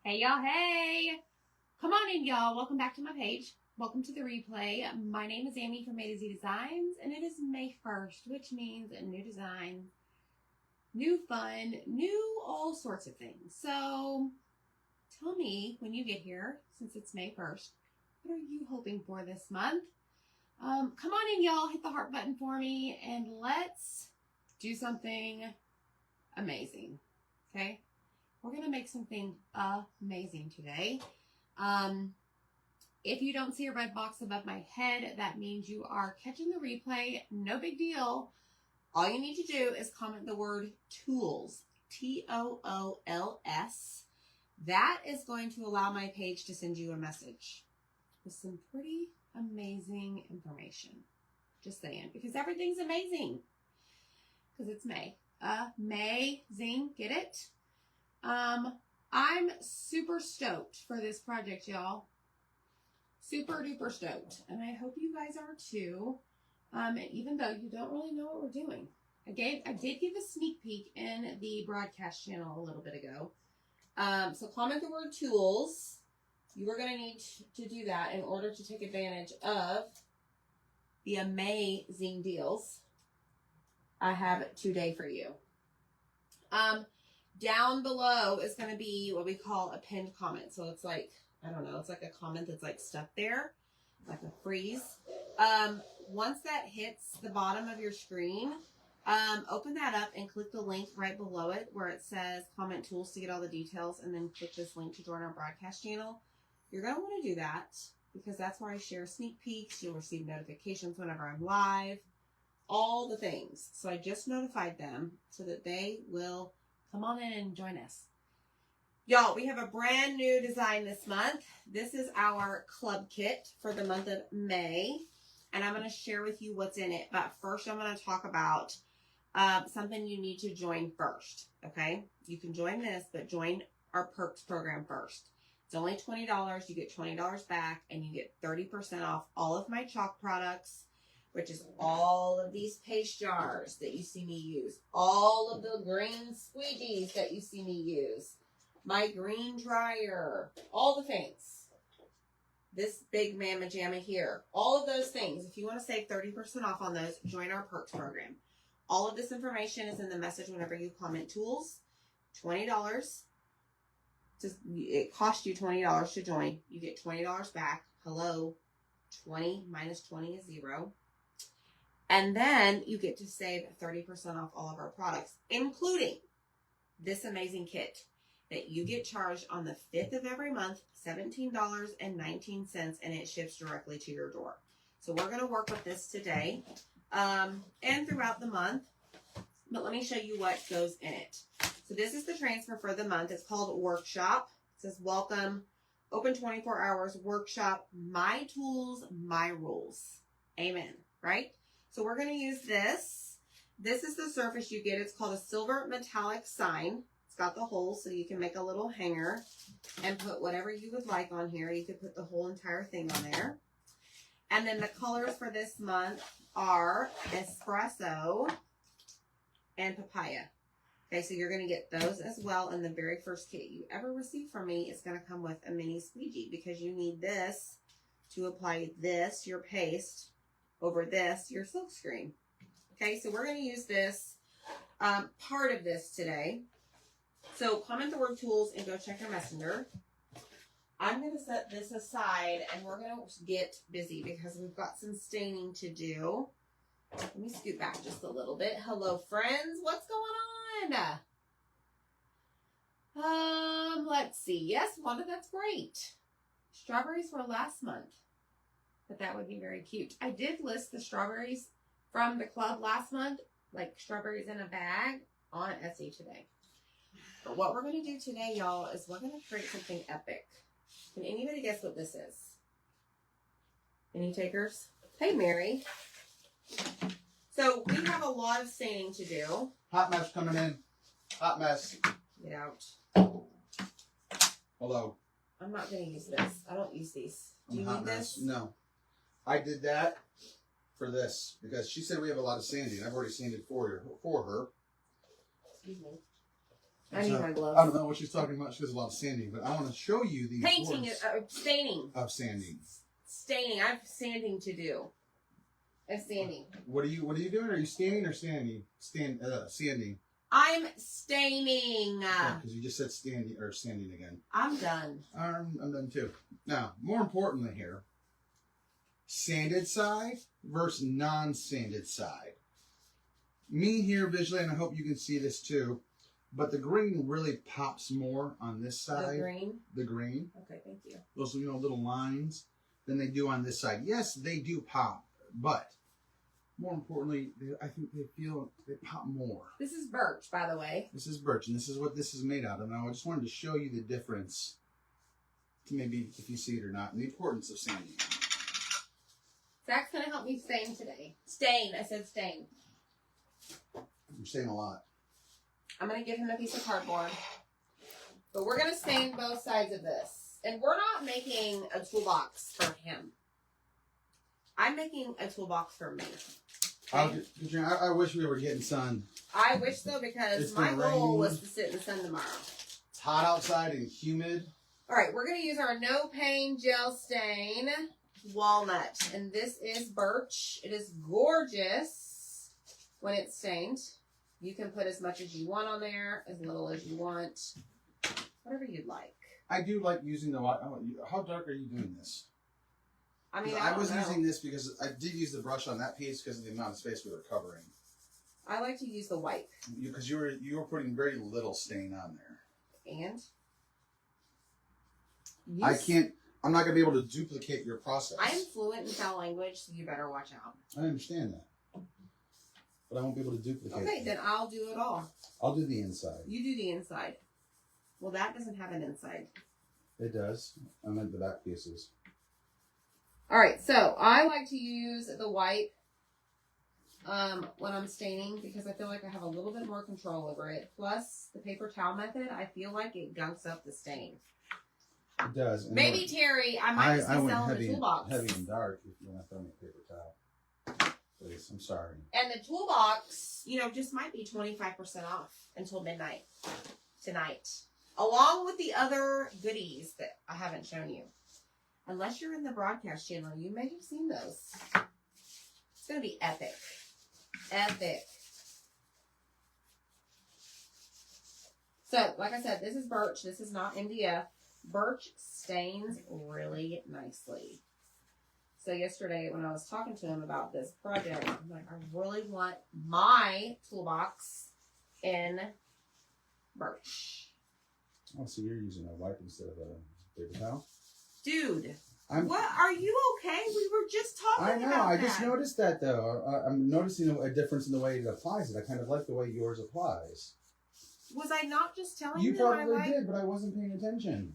Hey y'all, hey! Come on in y'all, welcome back to my page. Welcome to the replay. My name is Amy from A to Z Designs and it is May 1st, which means a new design, new fun, new all sorts of things. So tell me when you get here, since it's May 1st, what are you hoping for this month? Come on in y'all, hit the heart button for me and let's do something amazing, okay? We're going to make something amazing today. If you don't see a red box above my head, that means you are catching the replay. No big deal. All you need to do is comment the word tools, TOOLS. That is going to allow my page to send you a message with some pretty amazing information. Just saying, because everything's amazing. Because it's May. Amazing, get it? I'm super stoked for this project, y'all. Super duper stoked. And I hope you guys are too. Even though you don't really know what we're doing. I did give a sneak peek in the broadcast channel a little bit ago. So comment the word tools. You are going to need to do that in order to take advantage of the amazing deals I have today for you. Down below is going to be what we call a pinned comment. So it's like, I don't know, it's like a comment that's like stuck there, like a freeze. Once that hits the bottom of your screen, open that up and click the link right below it where it says comment tools to get all the details, and then click this link to join our broadcast channel. You're going to want to do that because that's where I share sneak peeks. You'll receive notifications whenever I'm live, all the things. So I just notified them so that they will come on in and join us. Y'all, we have a brand new design this month. This is our club kit for the month of May. And I'm going to share with you what's in it. But first, I'm going to talk about something you need to join first. Okay? You can join this, but join our perks program first. It's only $20. You get $20 back, and you get 30% off all of my chalk products, which is all of these paste jars that you see me use, all of the green squeegees that you see me use, my green dryer, all the things. This big mamma jamma here, all of those things. If you want to save 30% off on those, join our perks program. All of this information is in the message whenever you comment tools. $20. It costs you $20 to join. You get $20 back. Hello. 20 minus 20 is 0. And then you get to save 30% off all of our products, including this amazing kit that you get charged on the 5th of every month, $17.19, and it ships directly to your door. So we're going to work with this today and throughout the month. But let me show you what goes in it. So this is the transfer for the month. It's called Workshop. It says, welcome, open 24 hours, workshop, my tools, my rules. Amen, right? So we're going to use this. This is the surface you get. It's called a silver metallic sign. It's got the holes so you can make a little hanger and put whatever you would like on here. You could put the whole entire thing on there. And then the colors for this month are espresso and papaya. Okay, so you're going to get those as well. And the very first kit you ever receive from me is going to come with a mini squeegee because you need this to apply this, your paste, over this, your silk screen. Okay, so we're going to use this, part of this today. So comment the word tools and go check your messenger. I'm going to set this aside and we're going to get busy because we've got some staining to do. Let me scoot back just a little bit. Hello, friends. What's going on? Let's see. Yes, Wanda, that's great. Strawberries were last month. But that would be very cute. I did list the strawberries from the club last month, like strawberries in a bag, on Etsy today. But what we're going to do today, y'all, is we're going to create something epic. Can anybody guess what this is? Any takers? Hey, Mary. So we have a lot of staining to do. Hot mess coming in. Hot mess. Get out. Hello. I'm not going to use this. I don't use these. Do you need this? No. I did that for this because she said we have a lot of sanding. I've already sanded for her. Excuse me. I need my gloves. I don't know what she's talking about. She does a lot of sanding, but I want to show you the Painting, importance staining. of sanding. Staining. I have sanding to do. I'm sanding. What are you doing? Are you staining or sanding? Sanding. I'm staining. Because you just said standing or sanding again. I'm done. I'm done too. Now, more importantly here, sanded side versus non-sanded side. Me here visually, and I hope you can see this too, but the green really pops more on this side. The green? The green. Okay, thank you. Those little lines than they do on this side. Yes, they do pop, but more importantly, I think they pop more. This is birch, by the way. This is birch, and this is what this is made out of. Now, I just wanted to show you the difference, to maybe if you see it or not, and the importance of sanding. Zach's going to help me stain today. Stain. I said stain. You're saying a lot. I'm going to give him a piece of cardboard. But we're going to stain both sides of this. And we're not making a toolbox for him. I'm making a toolbox for me. Okay? I wish we were getting sun. I wish so, because my goal was to sit in the sun tomorrow. It's hot outside and humid. All right, we're going to use our No Pain Gel Stain Walnut. And this is birch. It is gorgeous when it's stained. You can put as much as you want on there, as little as you want. Whatever you'd like. I do like using the... How dark are you doing this? I mean, I was using this because I did use the brush on that piece because of the amount of space we were covering. I like to use the white. Because you were putting very little stain on there. And? I'm not going to be able to duplicate your process. I am fluent in foul language, so you better watch out. I understand that. But I won't be able to duplicate Okay, then I'll do it all. I'll do the inside. You do the inside. Well, that doesn't have an inside. It does. I meant the back pieces. All right, so I like to use the white when I'm staining because I feel like I have a little bit more control over it. Plus, the paper towel method, I feel like it gunks up the stain. It does. And Maybe, Terry, I might just be selling the toolbox. Heavy and dark if you want to throw me a paper towel. Please, I'm sorry. And the toolbox, just might be 25% off until midnight tonight. Along with the other goodies that I haven't shown you. Unless you're in the broadcast channel, you may have seen those. It's going to be epic. Epic. So, like I said, this is birch. This is not MDF. Birch stains really nicely. So yesterday when I was talking to him about this project, I'm like, I really want my toolbox in birch. Oh, so you're using a wipe instead of a paper towel? Dude, what? Are you okay? We were just talking about that. I just noticed that, though. I'm noticing a difference in the way it applies it. I kind of like the way yours applies. Was I not just telling you? You probably did, but I wasn't paying attention.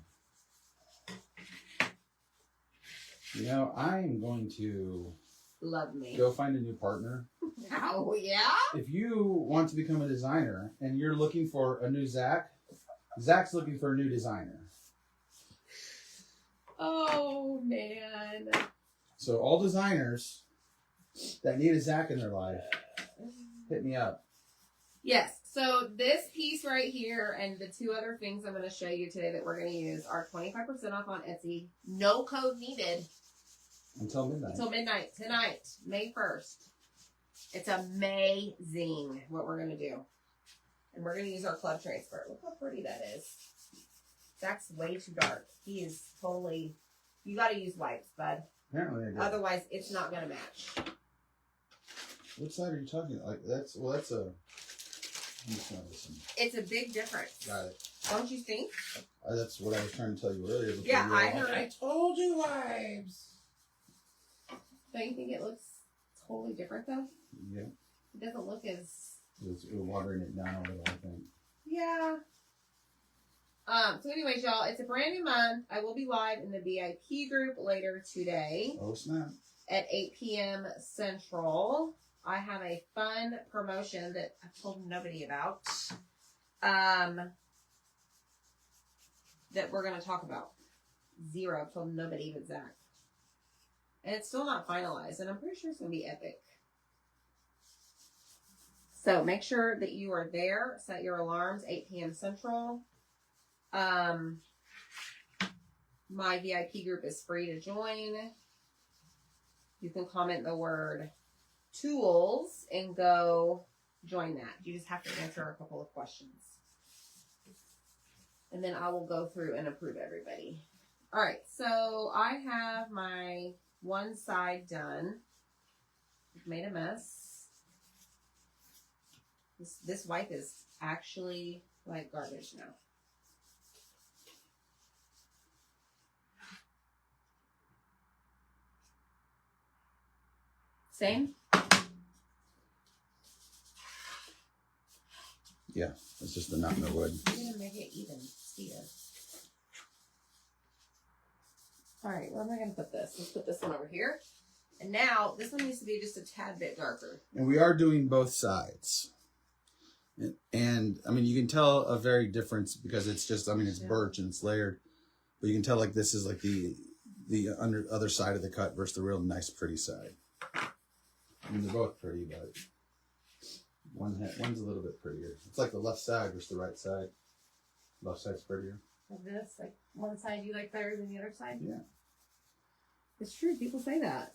I'm going to... Love me. Go find a new partner. Oh, yeah? If you want to become a designer and you're looking for a new Zach, Zach's looking for a new designer. Oh, man. So all designers that need a Zach in their life, hit me up. Yes. So this piece right here and the two other things I'm going to show you today that we're going to use are 25% off on Etsy. No code needed. Until midnight. Until midnight. Tonight. May 1st. It's amazing what we're going to do. And we're going to use our club transfer. Look how pretty that is. Zach's way too dark. He is totally... You got to use wipes, bud. Apparently I do. Otherwise, it's not going to match. What side are you talking about? That's a... It's a big difference. Got it. Don't you think? That's what I was trying to tell you earlier. Yeah, I heard. I told you wipes. Don't you think it looks totally different, though? Yeah. It doesn't look as... It's watering it down a little, I think. Yeah. So anyways, y'all, it's a brand new month. I will be live in the VIP group later today. Oh, snap. At 8 p.m. Central. I have a fun promotion that I've told nobody about. That we're going to talk about. Zero. I've told nobody but Zach. And it's still not finalized. And I'm pretty sure it's going to be epic. So make sure that you are there. Set your alarms, 8 p.m. Central. My VIP group is free to join. You can comment the word tools and go join that. You just have to answer a couple of questions. And then I will go through and approve everybody. All right, so I have my one side done. I've made a mess. This wipe is actually like garbage now. Same? Yeah, it's just the nut in the wood. I'm gonna make it even, Steven. All right, where am I gonna put this? Let's put this one over here. And now this one needs to be just a tad bit darker. And we are doing both sides. And I mean, you can tell a very difference because it's just, I mean, it's birch and it's layered. But you can tell like this is like the other side of the cut versus the real nice, pretty side. I mean, they're both pretty, but one's a little bit prettier. It's like the left side versus the right side. Left side's prettier. Like this, like one side you like better than the other side? Yeah. It's true, people say that.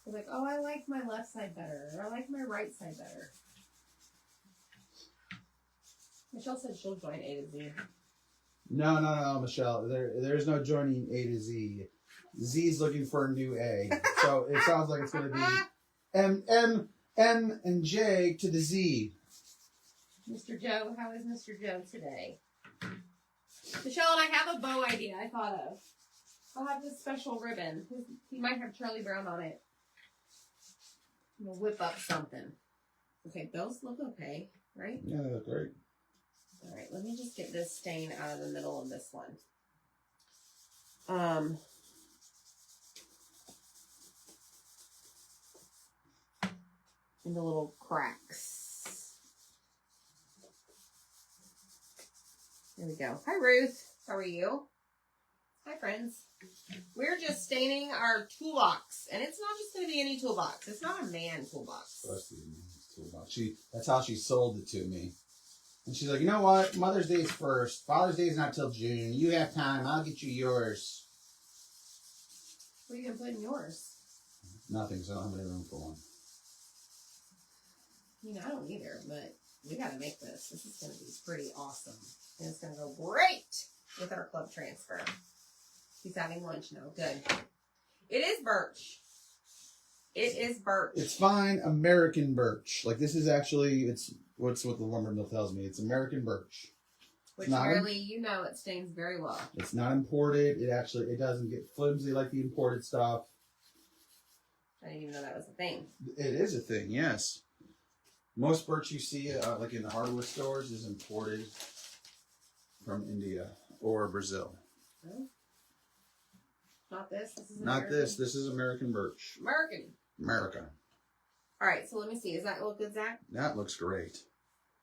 They're like, oh, I like my left side better, or I like my right side better. Michelle said she'll join A to Z. No, Michelle. There's no joining A to Z. Z's looking for a new A. So it sounds like it's going to be M and J to the Z. Mr. Joe, how is Mr. Joe today? Michelle and I have a bow idea I thought of. I'll have this special ribbon. He might have Charlie Brown on it. We'll whip up something. Okay, those look okay, right? Yeah, they look great. All right, let me just get this stain out of the middle of this one. In the little cracks. There we go. Hi, Ruth. How are you? Hi, friends. We're just staining our toolbox. And it's not just going to be any toolbox. It's not a man toolbox. That's how she sold it to me. And she's like, you know what? Mother's Day is first. Father's Day is not till June. You have time. I'll get you yours. What are you going to put in yours? Nothing, so I don't have any room for one. I mean, I don't either, but we got to make this. This is going to be pretty awesome. And it's going to go great with our club transfer. He's having lunch now. Good. It is birch. It is birch. It's fine American birch. Like this is actually, it's what's what the lumber mill tells me. It's American birch. Which really, you know, it stains very well. It's not imported. It doesn't get flimsy like the imported stuff. I didn't even know that was a thing. It is a thing, yes. Most birch you see, like in the hardware stores, is imported from India or Brazil. Oh. Not this. This is Not American. this. This is American birch. America. All right, so let me see. Does that look good, Zach? That looks great.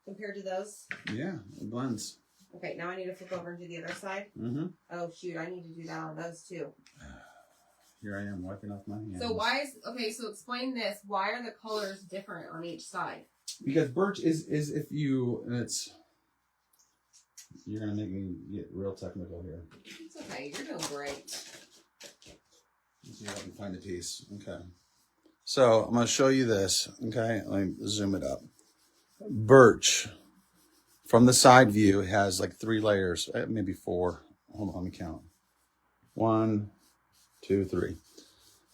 Compared to those? Yeah, it blends. Okay, now I need to flip over and do the other side. Mm-hmm. Oh, shoot. I need to do that on those, too. Here I am wiping off my hands. So so explain this. Why are the colors different on each side? Because birch is if you, and it's, you're going to make me get real technical here. It's okay. You're doing great. Let's see if I can find a piece. Okay. So I'm going to show you this. Okay. Let me zoom it up. Birch from the side view has like 3 layers, maybe 4. Hold on, let me count. 1, 2, 3.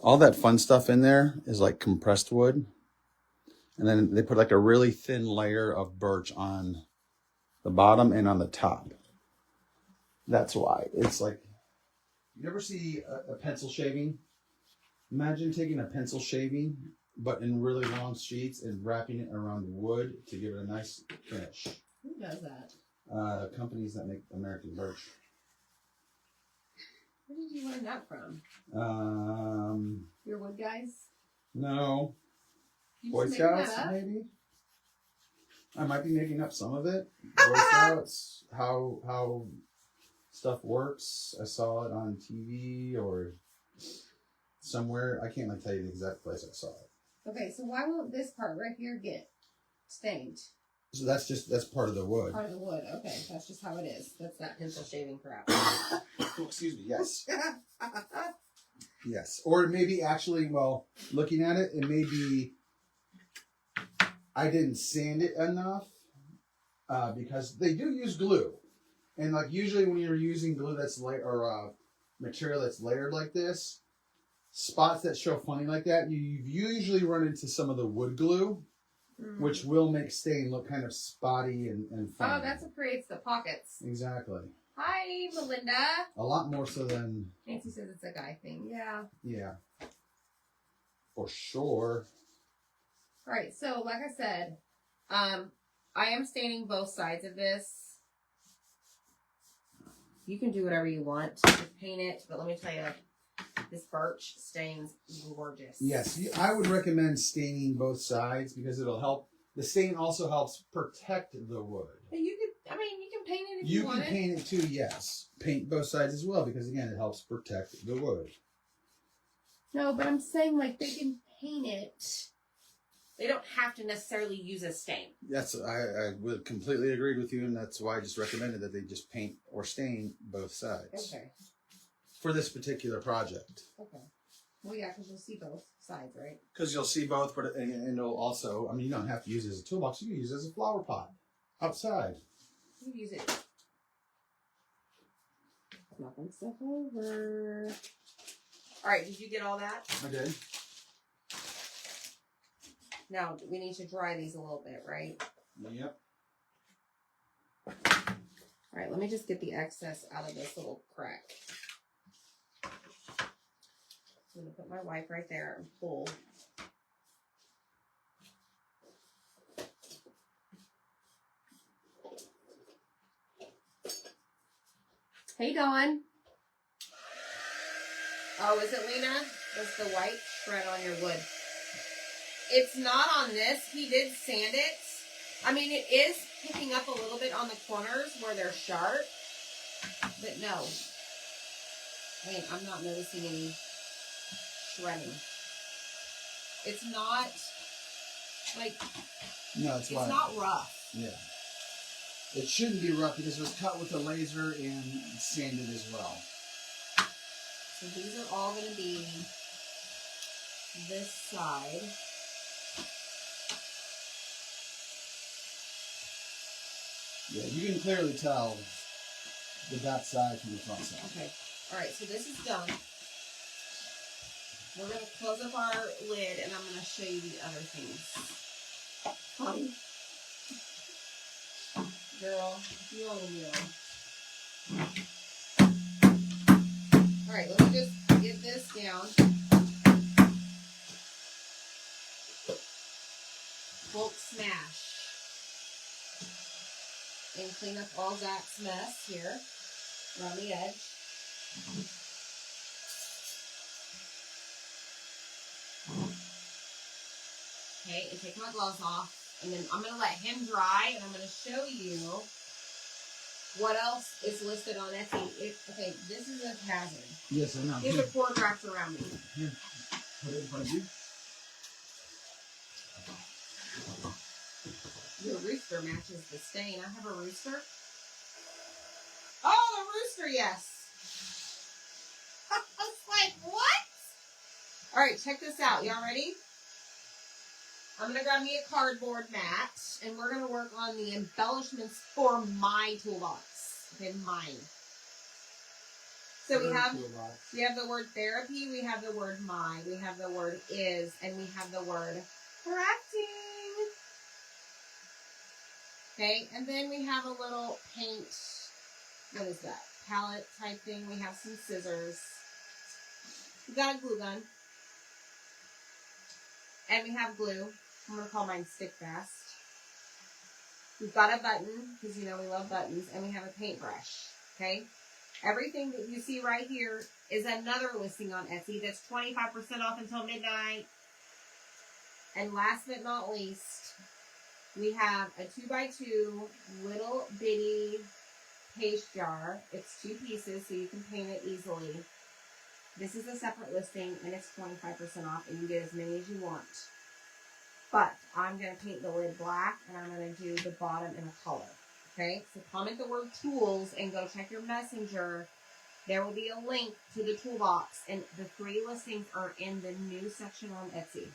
All that fun stuff in there is like compressed wood. And then they put like a really thin layer of birch on the bottom and on the top. That's why. It's like, you ever see a pencil shaving? Imagine taking a pencil shaving, but in really long sheets and wrapping it around wood to give it a nice finish. Who does that? Companies that make American birch. Where did you learn that from? Your wood guys? No. You Boy just making Scouts, that up? maybe? I might be making up some of it. Boy Scouts, how stuff works. I saw it on TV or somewhere. I can't like tell you the exact place I saw it. Okay, so why won't this part right here get? stained. So that's part of the wood. Part of the wood. Okay, that's just how it is. That's that pencil shaving crap. Excuse me. Yes. Yes. Or it may be actually, well, looking at it, it may be I didn't sand it enough because they do use glue. And like usually when you're using glue that's material that's layered like this, spots that show funny like that, you usually run into some of the wood glue, which will make stain look kind of spotty and funny. Oh, that's what creates the pockets. Exactly. Hi, Melinda. A lot more so than... Nancy says it's a guy thing. Yeah. Yeah. For sure. All right, so like I said, I am staining both sides of this. You can do whatever you want to paint it, but let me tell you, this birch stains gorgeous. Yes, I would recommend staining both sides because it'll help. The stain also helps protect the wood. You can paint it if you want. You can paint it too, yes. Paint both sides as well because, again, it helps protect the wood. No, but I'm saying, like, they can paint it. They don't have to necessarily use a stain. I would completely agree with you, and that's why I just recommended that they just paint or stain both sides. Okay. For this particular project. Okay. Well, yeah, because you'll see both sides, right? Because you'll see both, but and it'll also, I mean, you don't have to use it as a toolbox. You can use it as a flower pot outside. You can use it. Knocking stuff over. All right, did you get all that? I did. Now, we need to dry these a little bit, right? Yep. All right, let me just get the excess out of this little crack. I'm going to put my wipe right there and pull. Hey, Dawn. Oh, is it Lena? Does the white shred on your wood? It's not on this. He did sand it. I mean, it is picking up a little bit on the corners where they're sharp. But no. I mean, I'm not noticing any shredding. It's not, like, no, it's not rough. Yeah. It shouldn't be rough because it was cut with a laser and sanded as well. So these are all going to be this side. Yeah, you can clearly tell the back side from the front side. Okay. All right, so this is done. We're going to close up our lid, and I'm going to show you the other things. Girl, you only know. All right, let me just get this down. Bulk smash. And clean up all Zach's mess here around the edge. Okay, and take my gloves off. And then I'm going to let him dry, and I'm going to show you what else is listed on Etsy. Okay, this is a hazard. Yes, I know. These are poor drafts around me. Here, put it in front of you. Your rooster matches the stain. I have a rooster. Oh, the rooster, yes. I was like, what? All right, check this out. Y'all ready? I'm going to grab me a cardboard mat, and we're going to work on the embellishments for my toolbox. Okay, mine. So we have the word therapy, we have the word my, we have the word is, and we have the word correcting. Okay, and then we have a little paint, what is that, palette type thing. We have some scissors. We got a glue gun. And we have glue. I'm going to call mine Stick Fast. We've got a button, because you know we love buttons, and we have a paintbrush, okay? Everything that you see right here is another listing on Etsy that's 25% off until midnight. And last but not least, we have a 2x2 little bitty paste jar. It's 2 pieces, so you can paint it easily. This is a separate listing, and it's 25% off, and you get as many as you want. But I'm going to paint the lid black, and I'm going to do the bottom in a color. Okay, so comment the word tools and go check your messenger. There will be a link to the toolbox, and the 3 listings are in the new section on Etsy.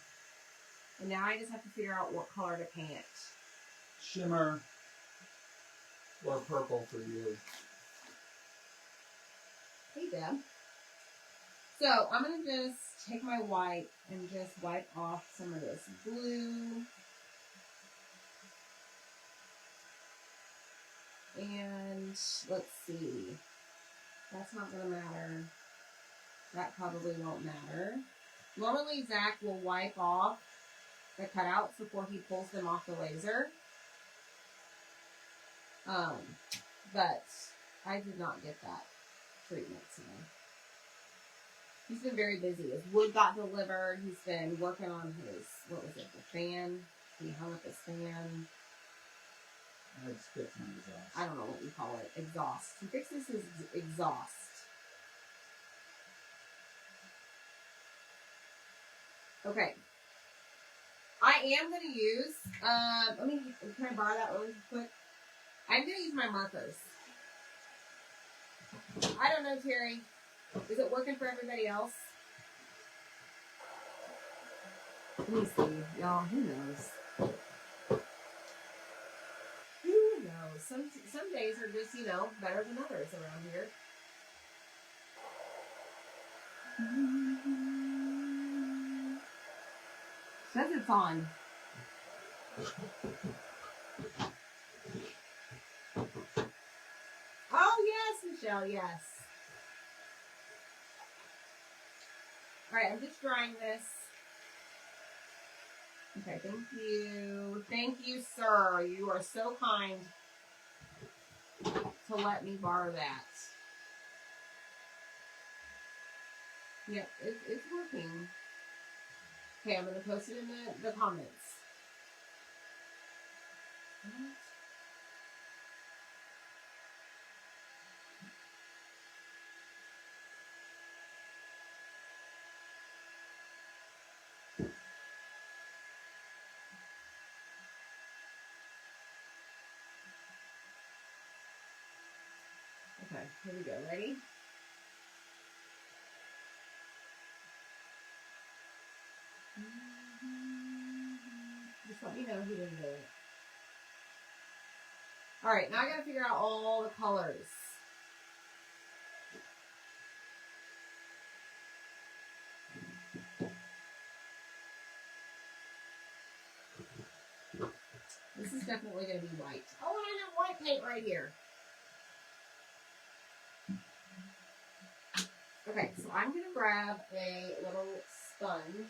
And now I just have to figure out what color to paint it. Shimmer or purple for you. Hey, Deb. So I'm going to just take my white and just wipe off some of this blue. And let's see. That's not going to matter. That probably won't matter. Normally, Zach will wipe off the cutouts before he pulls them off the laser. But I did not get that treatment today. He's been very busy. His wood got delivered. He's been working on his, what was it, the fan? He hung up his fan. I just fixed my exhaust. I don't know what you call it. Exhaust. He fixes his exhaust. Okay. I am going to use, can I borrow that really quick? I'm going to use my markers. I don't know, Terry. Is it working for everybody else? Let me see. Y'all, who knows? Who knows? Some days are just, better than others around here. Says it's on. Oh, yes, Michelle, yes. All right, I'm just drying this. Okay, thank you. Thank you, sir. You are so kind to let me borrow that. Yep, it's working. Okay, I'm going to post it in the comments. What? Okay, here we go. Ready? Just let me know who didn't do it. Alright, now I gotta figure out all the colors. This is definitely gonna be white. Oh, and I have white paint right here. Okay, so I'm gonna grab a little sponge,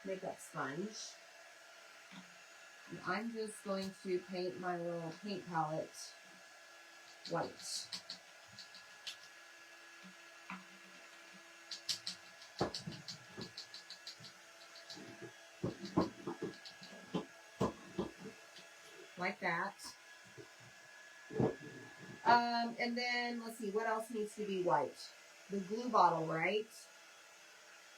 makeup sponge. And I'm just going to paint my little paint palette white. Like that. And then, let's see, what else needs to be white? The glue bottle, right?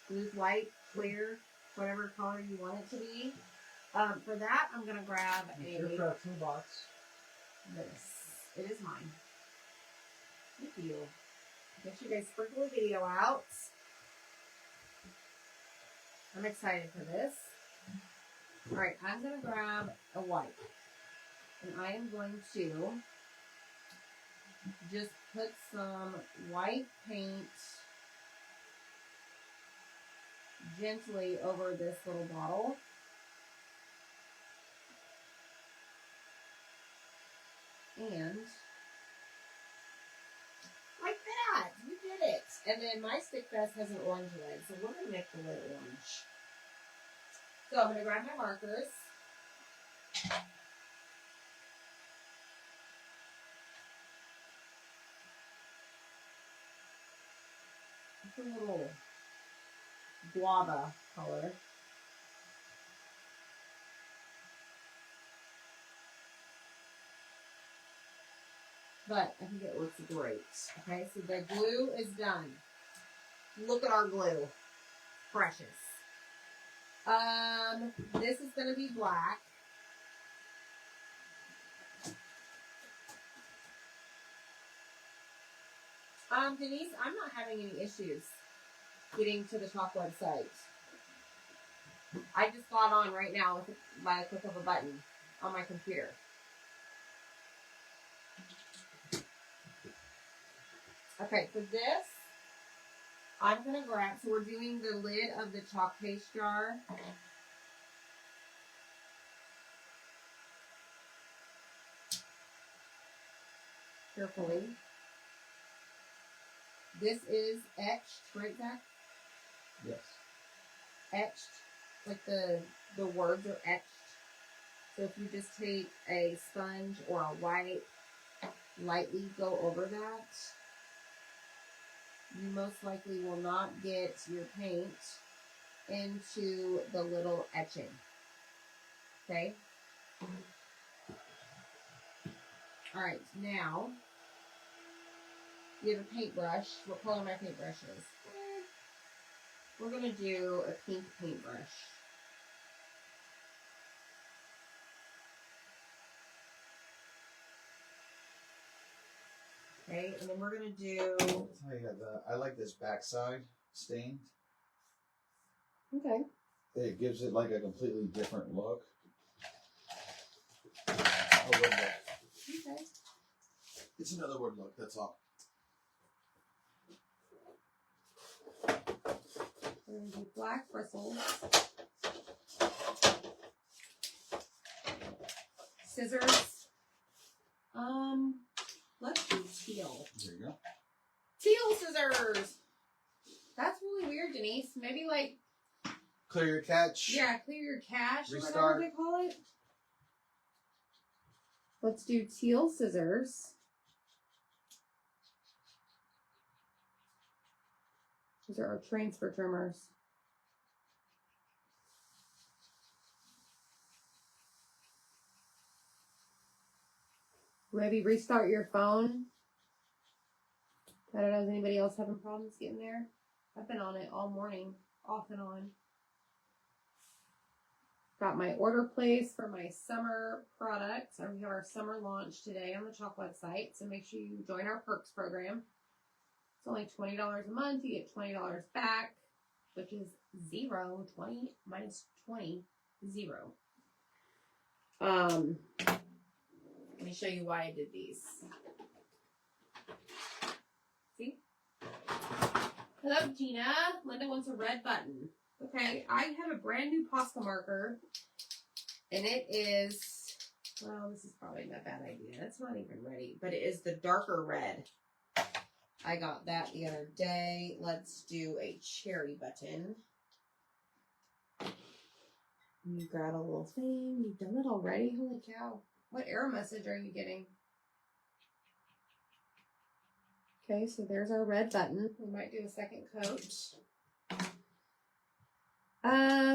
Glue's white, clear, whatever color you want it to be. For that, I'm going to grab Cutest Toolbox. this. It is mine. Thank you. Make sure you guys sprinkle the video out. I'm excited for this. Alright, I'm going to grab a white. And I am going to just put some white paint gently over this little bottle. And like that, you did it. And then my stick vest has an orange lid, so we're going to make the lid orange. So I'm going to grab my markers. It's a little guava color. But I think it looks great. Okay, so the glue is done. Look at our glue. Precious. This is going to be black. Denise, I'm not having any issues getting to the shop website. I just got on right now by a click of a button on my computer. Okay, for this, I'm going to grab, so we're doing the lid of the chalk paste jar. Carefully. This is etched, right, Zach? Yes. Etched, like the words are etched. So if you just take a sponge or a wipe, lightly go over that, you most likely will not get your paint into the little etching. Okay? Alright, now you have a paintbrush. What color my paintbrush is? We're going to do a pink paintbrush. Okay, and then we're going to do... I like this backside stained. Okay. It gives it like a completely different look. A wood look. Okay. It's another wood look, that's all. We're going to do black bristles. Scissors. Let's do teal. There you go. Teal scissors! That's really weird, Denise. Maybe like... Clear your catch. Yeah, clear your cache or Restart. whatever they call it. Let's do teal scissors. These are our transfer trimmers. Maybe restart your phone. I don't know, is anybody else having problems getting there? I've been on it all morning, off and on. Got my order placed for my summer products. We have our summer launch today on the Chalk website, so make sure you join our perks program. It's only $20 a month. You get $20 back, which is zero. 20 minus 20, zero. Let me show you why I did these. See? Hello, Gina. Linda wants a red button. Okay, I have a brand new Posca marker, and it is, well, this is probably not a bad idea. It's not even ready, but it is the darker red. I got that the other day. Let's do a cherry button. You got a little thing. You've done it already? Holy cow. What error message are you getting? Okay, so there's our red button. We might do a second coat.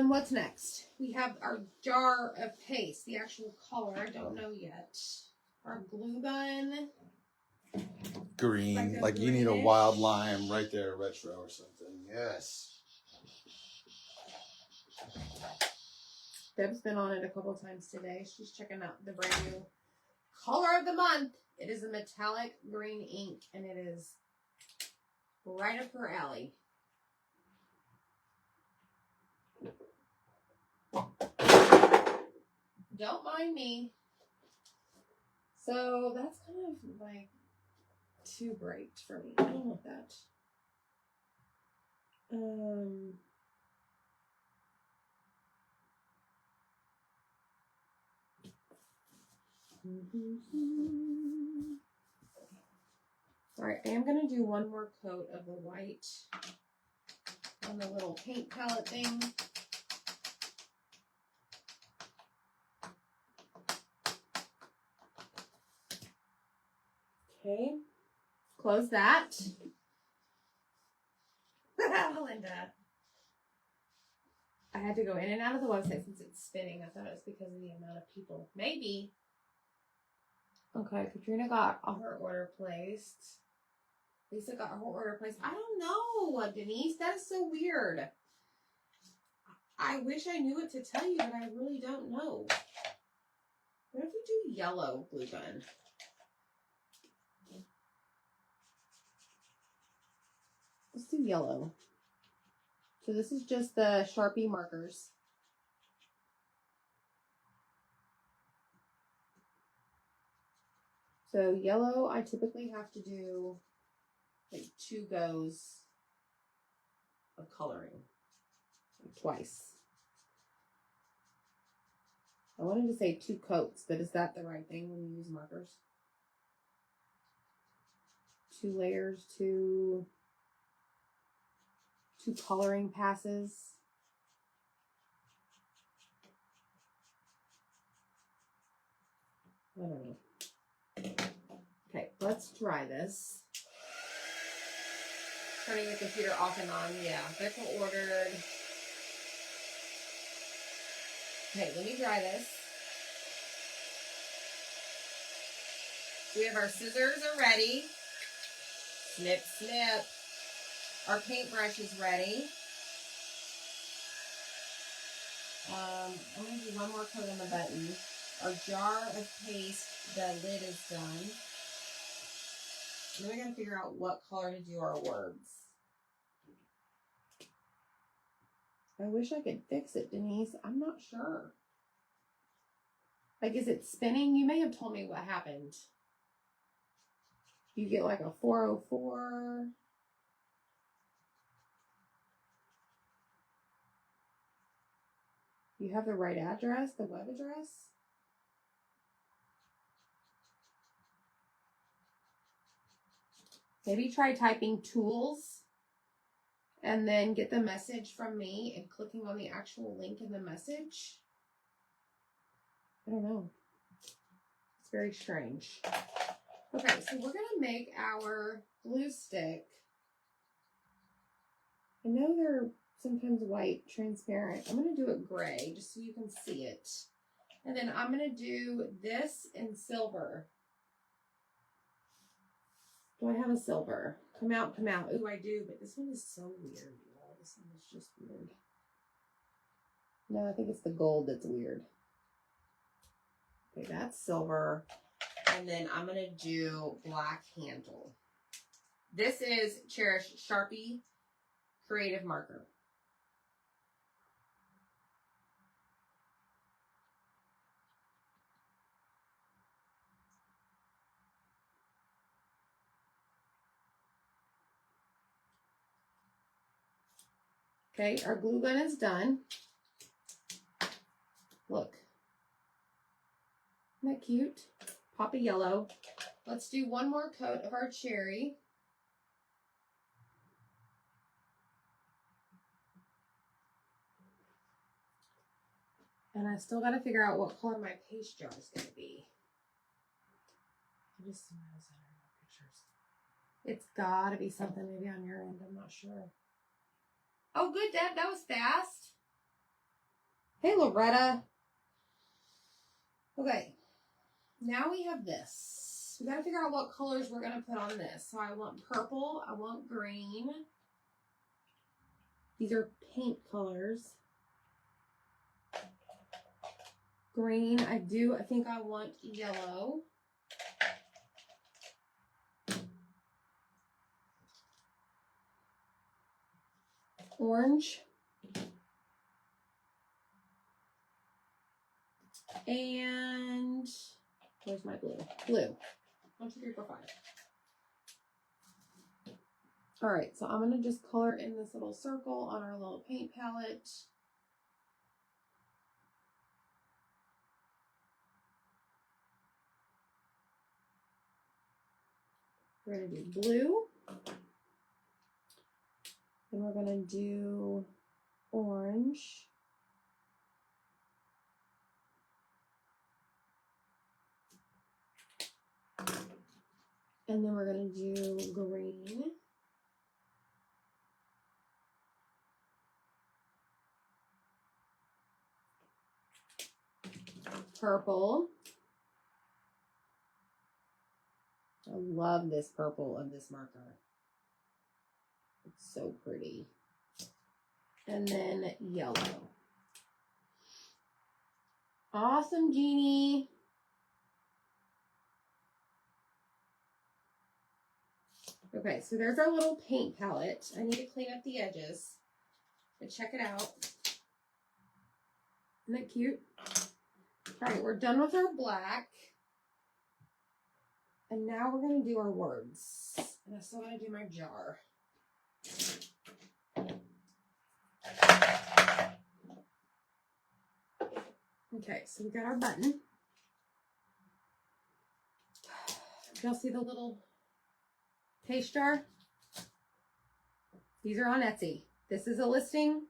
What's next? We have our jar of paste. The actual color, I don't know yet. Our glue gun. Green. Like You need a greenish. wild lime right there, retro or something. Yes. Deb's been on it a couple times today. She's checking out the brand new color of the month. It is a metallic green ink, and it is right up her alley. Don't mind me. So that's kind of like too bright for me. I don't want that. Alright, I am going to do one more coat of the white on the little paint palette thing. Okay, close that. Linda. I had to go in and out of the website since it's spinning. I thought it was because of the amount of people. Maybe. Okay, Katrina got her order placed. Lisa got her order placed. I don't know, Denise. That is so weird. I wish I knew what to tell you, but I really don't know. What if we do yellow glue gun? Let's do yellow. So this is just the Sharpie markers. So yellow, I typically have to do like 2 goes of coloring, like twice. I wanted to say 2 coats, but is that the right thing when you use markers? 2 layers, 2 coloring passes. I don't know. Okay, let's try this. Turning the computer off and on. Yeah, Becca ordered. Okay, let me try this. We have our scissors are ready. Snip, snip. Our paintbrush is ready. I'm going to do one more coat on the button. Our jar of paste, the lid is done. Then we got to figure out what color to do our words. I wish I could fix it, Denise. I'm not sure. Like, is it spinning? You may have told me what happened. You get like a 404. You have the right address, the web address? Maybe try typing tools and then get the message from me and clicking on the actual link in the message. I don't know. It's very strange. Okay, so we're going to make our glue stick. I know they're sometimes white, transparent. I'm going to do it gray just so you can see it. And then I'm going to do this in silver. Do I have a silver? Come out, come out. Ooh, I do, but this one is so weird. Oh, this one is just weird. No, I think it's the gold that's weird. Okay, that's silver. And then I'm going to do black handle. This is Cherish Sharpie Creative Marker. Okay, our glue gun is done. Look. Isn't that cute? Pop a yellow. Let's do one more coat of our cherry. And I still got to figure out what color my paste jar is going to be. I just noticed that I don't have pictures. It's got to be something maybe on your end. I'm not sure. Oh, good, Deb. That was fast. Hey, Loretta. Okay. Now we have this. We got to figure out what colors we're going to put on this. So I want purple. I want green. These are paint colors. Green. I think I want yellow. Orange. And where's my blue? Blue. 1, 2, 3, 4, 5. All right, so I'm going to just color in this little circle on our little paint palette. We're going to do blue. Then we're going to do orange. And then we're going to do green. Purple. I love this purple of this marker. It's so pretty. And then yellow. Awesome, Jeannie. Okay, so there's our little paint palette. I need to clean up the edges, but check it out. Isn't that cute? All right, we're done with our black. And now we're going to do our words. And I still got to do my jar. Okay, so we got our button. Y'all see the little paste jar? These are on Etsy. This is a listing.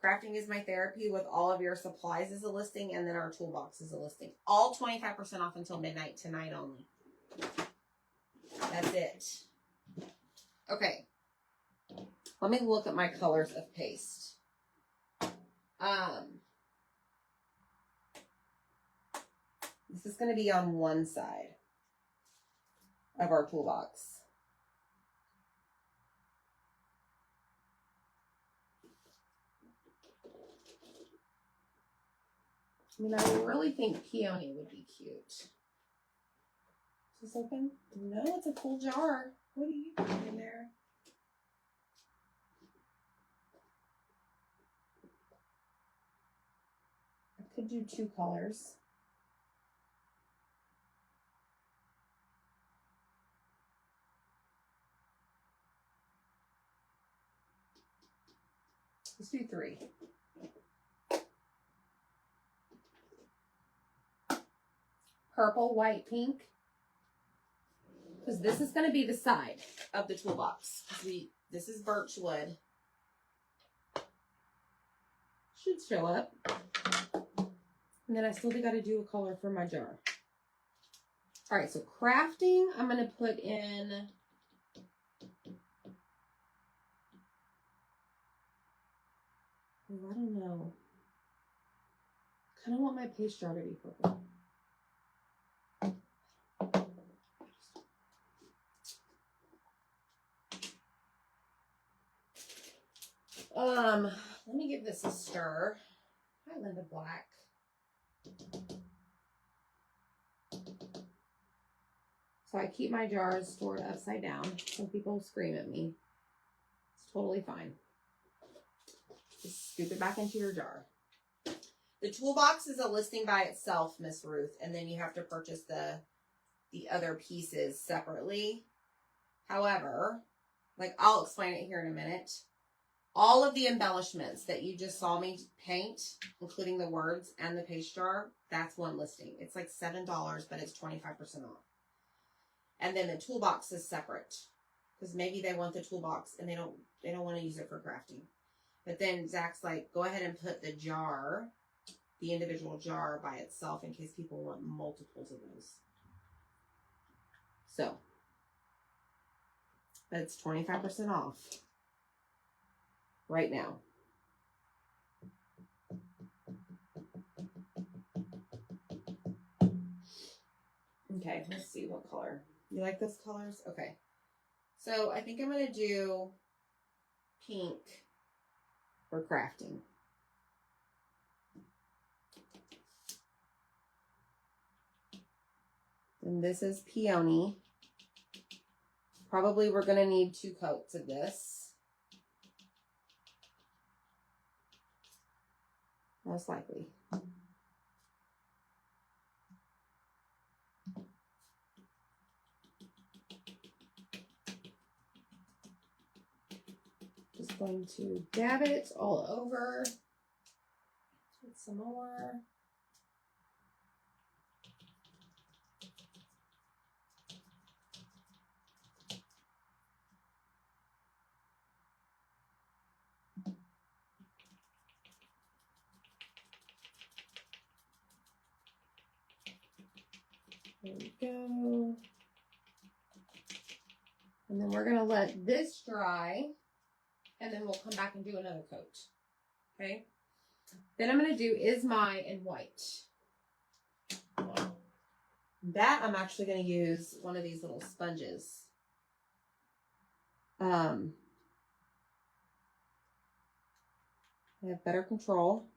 Crafting is my therapy with all of your supplies is a listing, and then our toolbox is a listing. All 25% off until midnight tonight only. That's it. Okay. Let me look at my colors of paste. This is going to be on one side of our toolbox. I mean, I really think peony would be cute. Is this open? No, it's a full jar. What are you doing in there? I could do two colors. Let's do three. Purple, white, pink. Because this is going to be the side of the toolbox. This is birch wood. Should show up. And then I still got to do a color for my jar. All right, so crafting, I'm going to put in... Oh, I don't know. I kind of want my paste jar to be purple. Let me give this a stir. Hi, Linda Black. So I keep my jars stored upside down. Some people scream at me. It's totally fine. Just scoop it back into your jar. The toolbox is a listing by itself, Miss Ruth, and then you have to purchase the other pieces separately. However, like I'll explain it here in a minute. All of the embellishments that you just saw me paint, including the words and the paste jar, that's one listing. It's like $7, but it's 25% off. And then the toolbox is separate because maybe they want the toolbox and they don't want to use it for crafting. But then Zach's like, go ahead and put the jar, the individual jar by itself in case people want multiples of those. So, that's 25% off right now. Okay, let's see what color. You like those colors? Okay. So I think I'm going to do pink for crafting. And this is peony. Probably we're going to need 2 coats of this. Most likely. Just going to dab it all over. Get some more. There we go. And then we're going to let this dry, and then we'll come back and do another coat. Okay? Then I'm going to do Is My in white. That I'm actually going to use one of these little sponges. I have better control.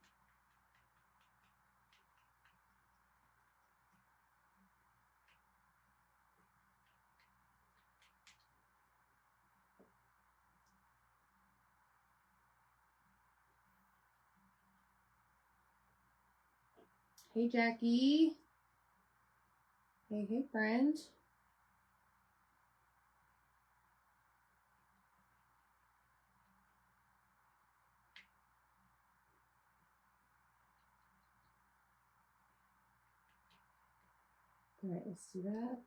Hey, Jackie. Hey, friend. All right, let's do that.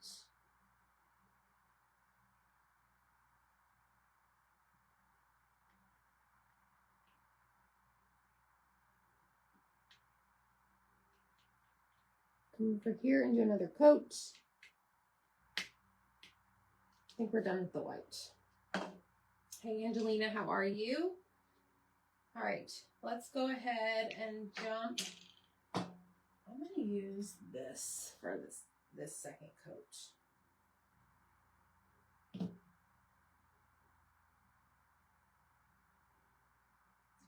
Come over here and do another coat. I think we're done with the white. Hey, Angelina, how are you? All right, let's go ahead and jump. I'm going to use this for this second coat.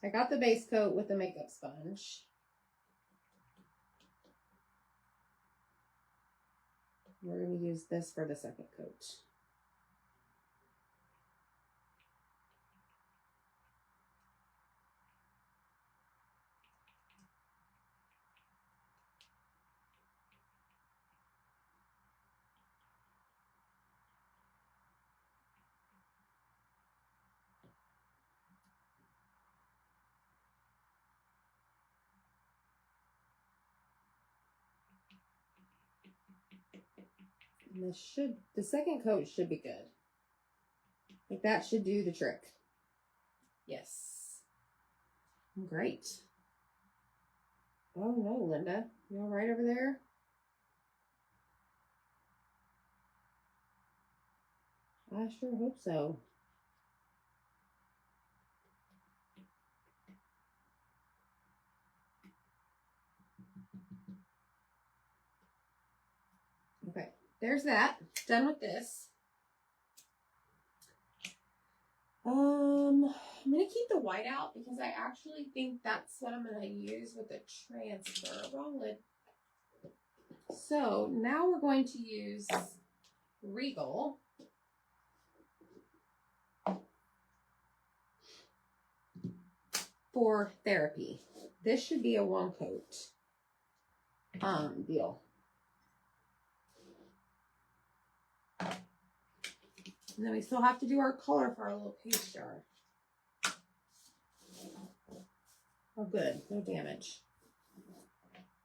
I got the base coat with the makeup sponge. We're going to use this for the second coat. And the second coat should be good. Like that should do the trick. Yes. Great. Oh no, Linda. You all right over there? I sure hope so. Okay, there's that. Done with this. I'm gonna keep the white out because I actually think that's what I'm gonna use with the transfer. Wrong lid. So now we're going to use Regal. For therapy. This should be a one coat deal. And then we still have to do our color for our little paste jar. Oh, good. No damage.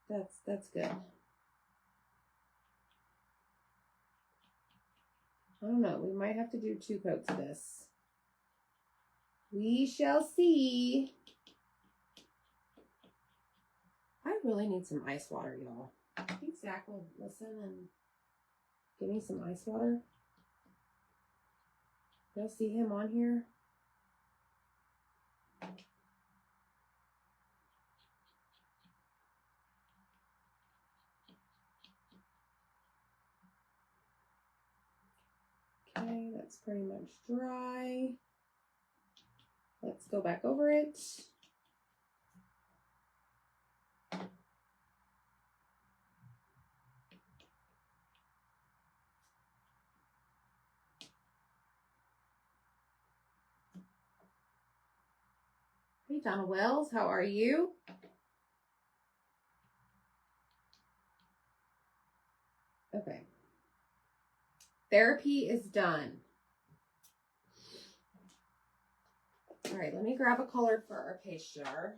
That's good. I don't know. We might have to do 2 coats of this. We shall see. I really need some ice water, y'all. I think Zach will listen and give me some ice water. Y'all see him on here? Okay, that's pretty much dry. Let's go back over it. Hey, Donna Wells, how are you? Okay. Therapy is done. All right, let me grab a color for our paste jar.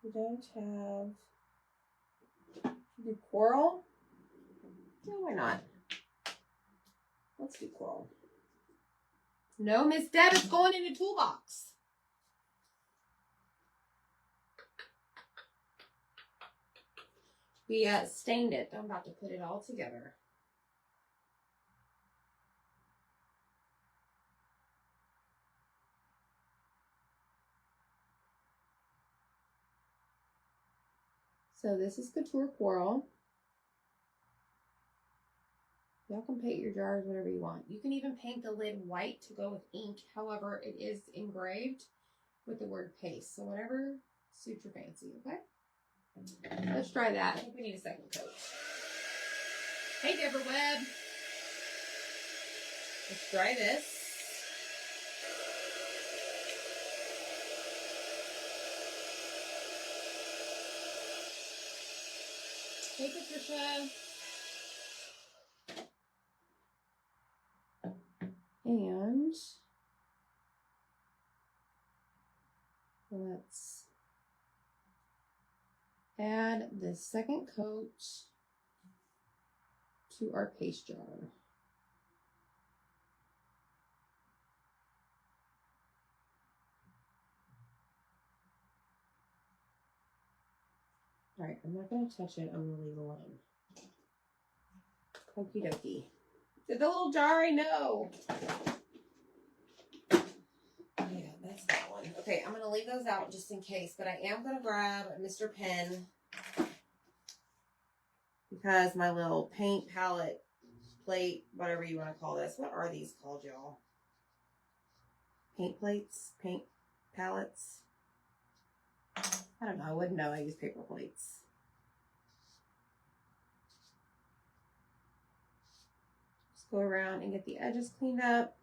We don't have do coral. No, why not? Let's do coral. No, Miss Deb, it's going in the toolbox. We stained it. I'm about to put it all together. So this is Couture Coral. Y'all can paint your jars whatever you want. You can even paint the lid white to go with ink. However, it is engraved with the word paste. So whatever suits your fancy, okay? Let's try that. I think we need a second coat. Hey, Deborah Webb. Let's try this. Hey, Patricia. And let's add the second coat to our paste jar. All right, I'm not going to touch it. I'm going to leave it alone. Okie dokie. Did the little jar I know? Yeah, that's that one. Okay, I'm going to leave those out just in case, but I am going to grab Mr. Pen because my little paint palette plate, whatever you want to call this. What are these called, y'all? Paint plates? Paint palettes? I don't know. I wouldn't know. I use paper plates. Just go around and get the edges cleaned up.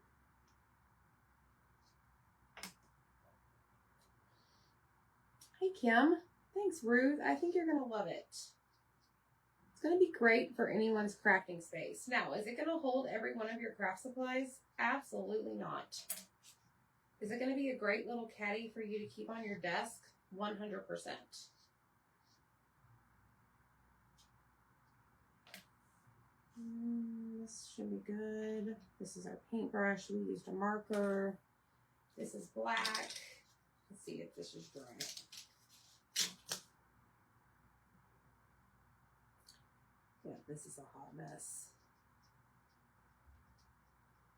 Hey, Kim. Thanks, Ruth. I think you're going to love it. It's going to be great for anyone's crafting space. Now, is it going to hold every one of your craft supplies? Absolutely not. Is it going to be a great little caddy for you to keep on your desk? 100%. This should be good. This is our paintbrush. We used a marker. This is black. Let's see if this is dry. Yeah, this is a hot mess.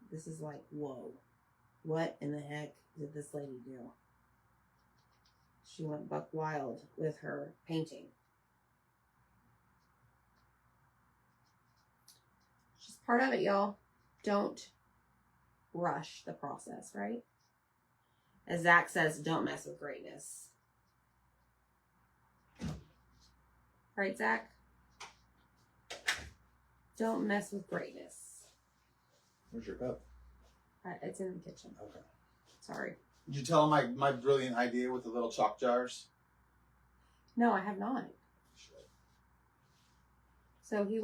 This is like, whoa. What in the heck did this lady do? She went buck wild with her painting. It's just part of it, y'all. Don't rush the process, right? As Zach says, don't mess with greatness. Right, Zach? Don't mess with greatness. Where's your cup? It's in the kitchen. Okay. Sorry. Did you tell him my brilliant idea with the little chalk jars? No, I have not. Sure. So he's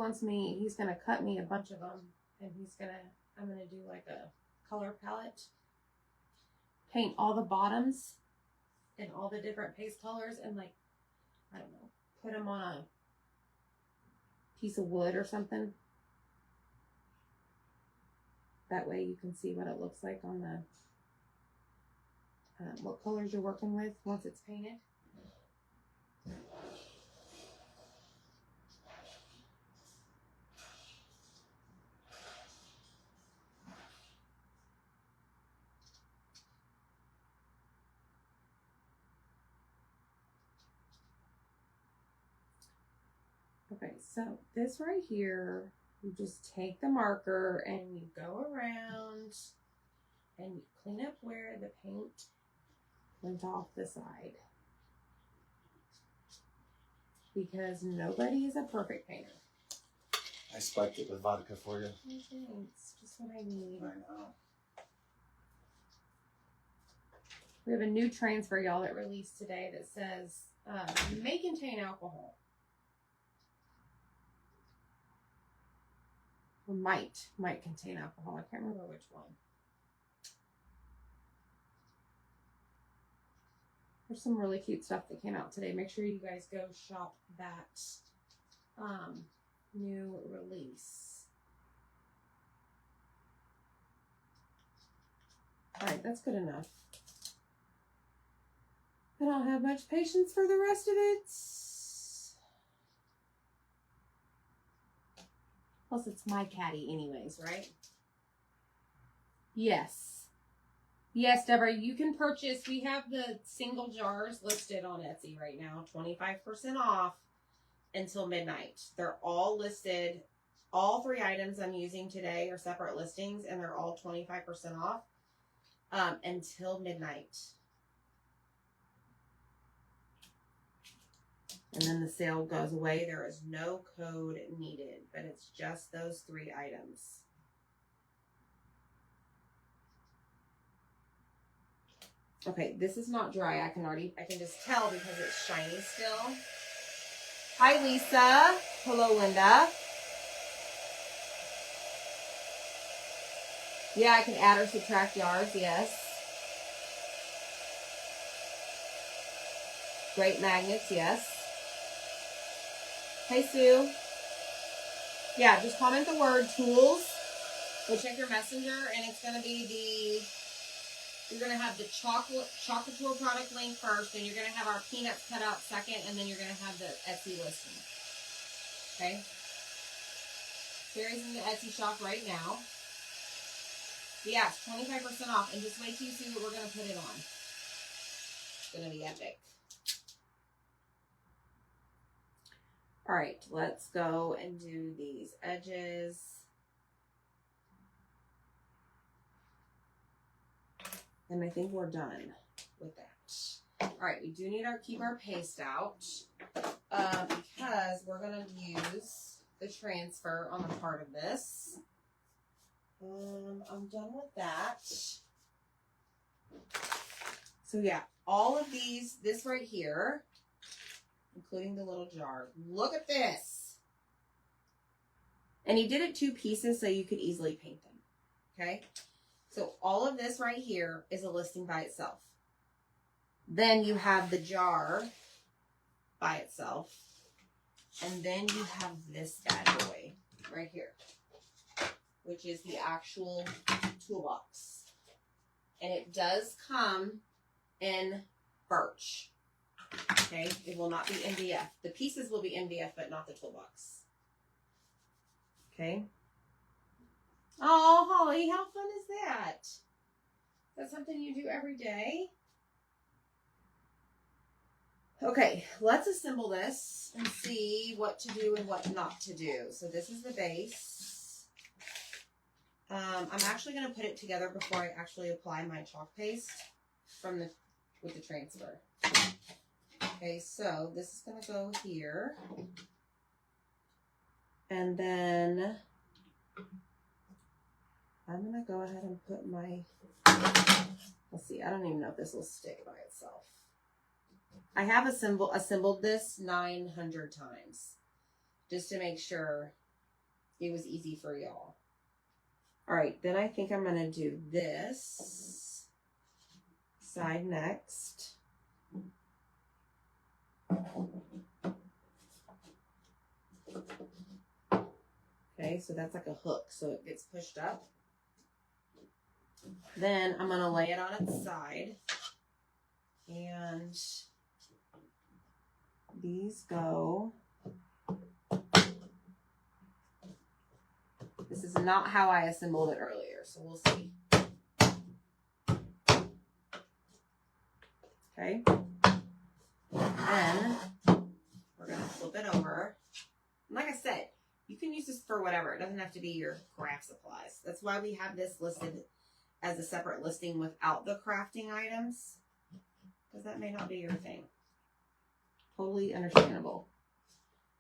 going to cut me a bunch of them, and I'm going to do like a color palette. Paint all the bottoms in all the different paste colors and like, I don't know, put them on a piece of wood or something. That way you can see what it looks like on the, what colors you're working with once it's painted. Okay, so this right here, you just take the marker and you go around and you clean up where the paint went off the side. Because nobody is a perfect painter. I spiked it with vodka for you. Oh, thanks. Just what I need. I know. We have a new transfer, y'all, that released today that says may contain alcohol. Or might contain alcohol. I can't remember which one. There's some really cute stuff that came out today. Make sure you guys go shop that new release. All right, that's good enough. I don't have much patience for the rest of it. Plus, it's my caddy anyways, right? Yes. Yes, Deborah, you can purchase. We have the single jars listed on Etsy right now. 25% off until midnight. They're all listed. All 3 items I'm using today are separate listings, and they're all 25% off until midnight. And then the sale goes away. There is no code needed, but it's just those 3 items. Okay, this is not dry. I can just tell because it's shiny still. Hi, Lisa. Hello, Linda. Yeah, I can add or subtract yards, yes. Great magnets, yes. Hey, Sue. Yeah, just comment the word tools. Go check your messenger, and it's going to be you're going to have the chocolate tool product link first, then you're going to have our peanuts cut out second, and then you're going to have the Etsy listing. Okay? Carrie's in the Etsy shop right now. Yeah, it's 25% off, and just wait till you see what we're going to put it on. It's going to be epic. All right, let's go and do these edges. And I think we're done with that. All right, we do need to keep our paste out because we're going to use the transfer on the part of this. I'm done with that. So yeah, all of these, this right here, including the little jar. Look at this. And he did it 2 pieces so you could easily paint them. Okay? So all of this right here is a listing by itself. Then you have the jar by itself. And then you have this bad boy right here, which is the actual toolbox. And it does come in birch. Okay? It will not be MDF. The pieces will be MDF, but not the toolbox. Okay? Oh, Holly, how fun is that? Is that something you do every day? Okay, let's assemble this and see what to do and what not to do. So this is the base. I'm actually going to put it together before I actually apply my chalk paste with the transfer. Okay, so this is going to go here. And then I'm going to go ahead and put my, let's see, I don't even know if this will stick by itself. I have assembled this 900 times just to make sure it was easy for y'all. All right, then I think I'm going to do this side next. Okay, so that's like a hook, so it gets pushed up. Then I'm going to lay it on its side. And these go. This is not how I assembled it earlier, so we'll see. Okay. Then we're going to flip it over. And like I said, you can use this for whatever. It doesn't have to be your craft supplies. That's why we have this listed as a separate listing without the crafting items, because that may not be your thing. Totally understandable.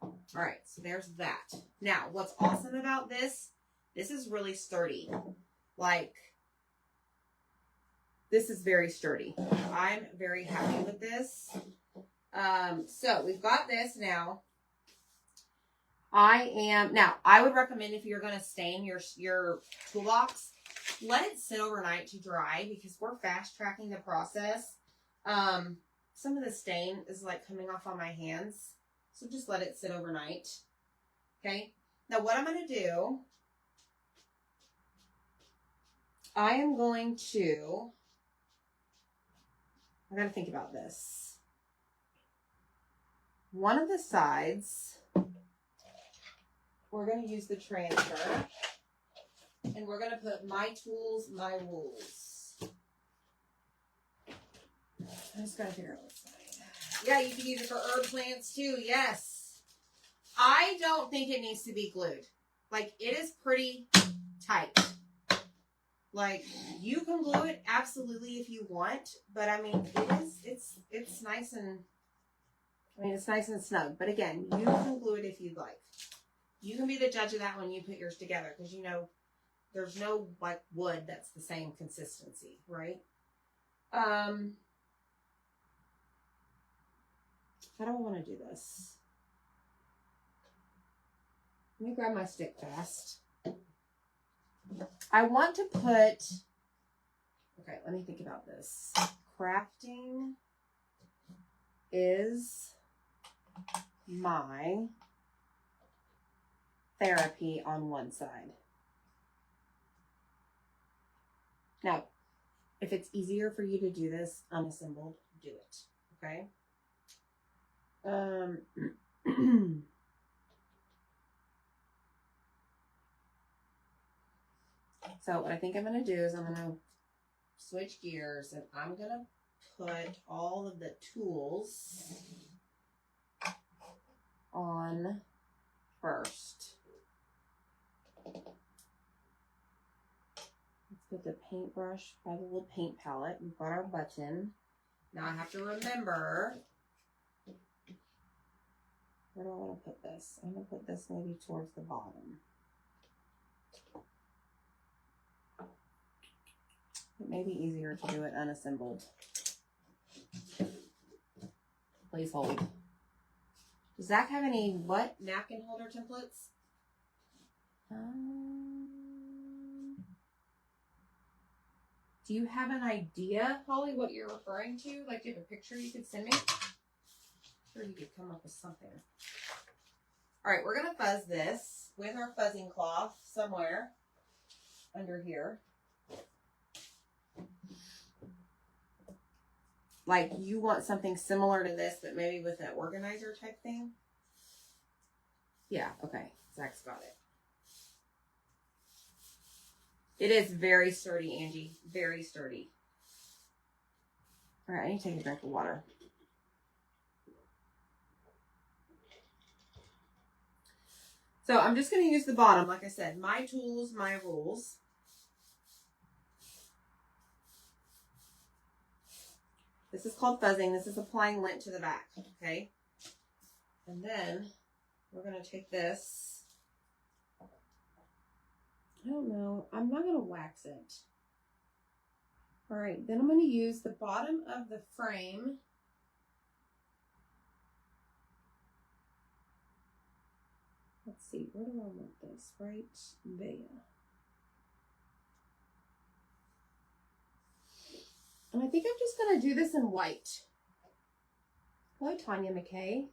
All right, so there's that. Now, what's awesome about this is really sturdy. Like, this is very sturdy. I'm very happy with this. So we've got this now. I would recommend, if you're going to stain your toolbox, let it sit overnight to dry, because we're fast tracking the process. Some of the stain is like coming off on my hands. So just let it sit overnight. Okay. Now what I'm going to do, I got to think about this. One of the sides, we're going to use the transfer, and we're going to put my tools, my rules. I just got to figure out what side. Yeah, you can use it for herb plants too. Yes. I don't think it needs to be glued. Like, it is pretty tight. Like, you can glue it absolutely if you want, but I mean, it's nice and, it's nice and snug. But again, you can glue it if you'd like. You can be the judge of that when you put yours together, because you know there's no like wood that's the same consistency, right? How do I want to do this? Let me grab my stick fast. I want to put, okay, let me think about this. Crafting is my therapy on one side. Now, if it's easier for you to do this unassembled, do it. Okay? So what I think I'm going to do is I'm going to switch gears and I'm going to put all of the tools on first. Let's put the paintbrush by the little paint palette. We've got our button. Now I have to remember, where do I want to put this? I'm going to put this maybe towards the bottom. It may be easier to do it unassembled. Please hold. Does Zach have any what? Napkin holder templates? Do you have an idea, Holly, what you're referring to? Like, do you have a picture you could send me? I'm sure you could come up with something. All right, we're going to fuzz this with our fuzzing cloth somewhere under here. Like, you want something similar to this, but maybe with an organizer type thing? Yeah, okay. Zach's got it. It is very sturdy, Angie. Very sturdy. All right, I need to take a drink of water. So I'm just going to use the bottom. Like I said, my tools, my rules. This is called fuzzing. This is applying lint to the back, okay? And then we're going to take this. I don't know. I'm not going to wax it. All right, then I'm going to use the bottom of the frame. Let's see, where do I want this? Right there. And I think I'm just going to do this in white. Hello, Tanya McKay.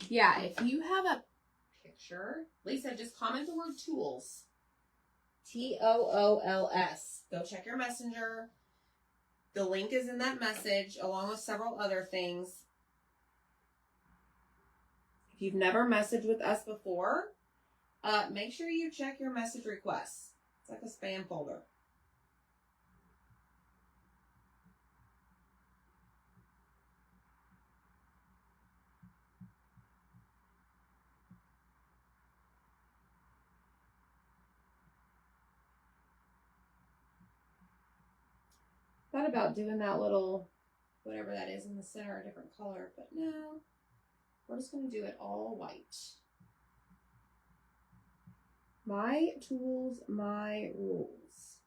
Yeah, if you have a picture, Lisa, just comment the word tools. TOOLS. Go check your messenger. The link is in that message, along with several other things. If you've never messaged with us before, make sure you check your message requests. It's like a spam folder. Thought about doing that little, whatever that is in the center, a different color, but no. We're just going to do it all white. My tools, my rules.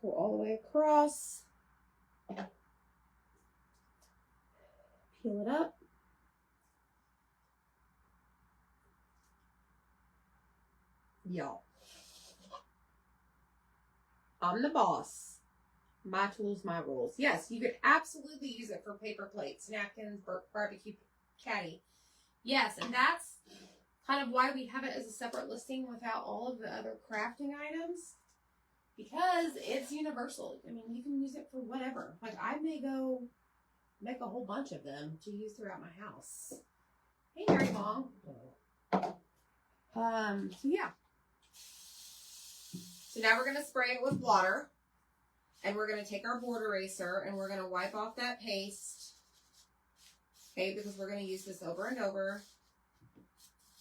Go all the way across. Peel it up. Y'all, I'm the boss. My tools, my rules. Yes, you could absolutely use it for paper plates, napkins, barbecue caddy. Yes, and that's kind of why we have it as a separate listing without all of the other crafting items. Because it's universal. I mean, you can use it for whatever. Like, I may go make a whole bunch of them to use throughout my house. Hey, Mary Mom. So yeah. So now we're going to spray it with water. And we're going to take our board eraser and we're going to wipe off that paste. Okay, because we're going to use this over and over.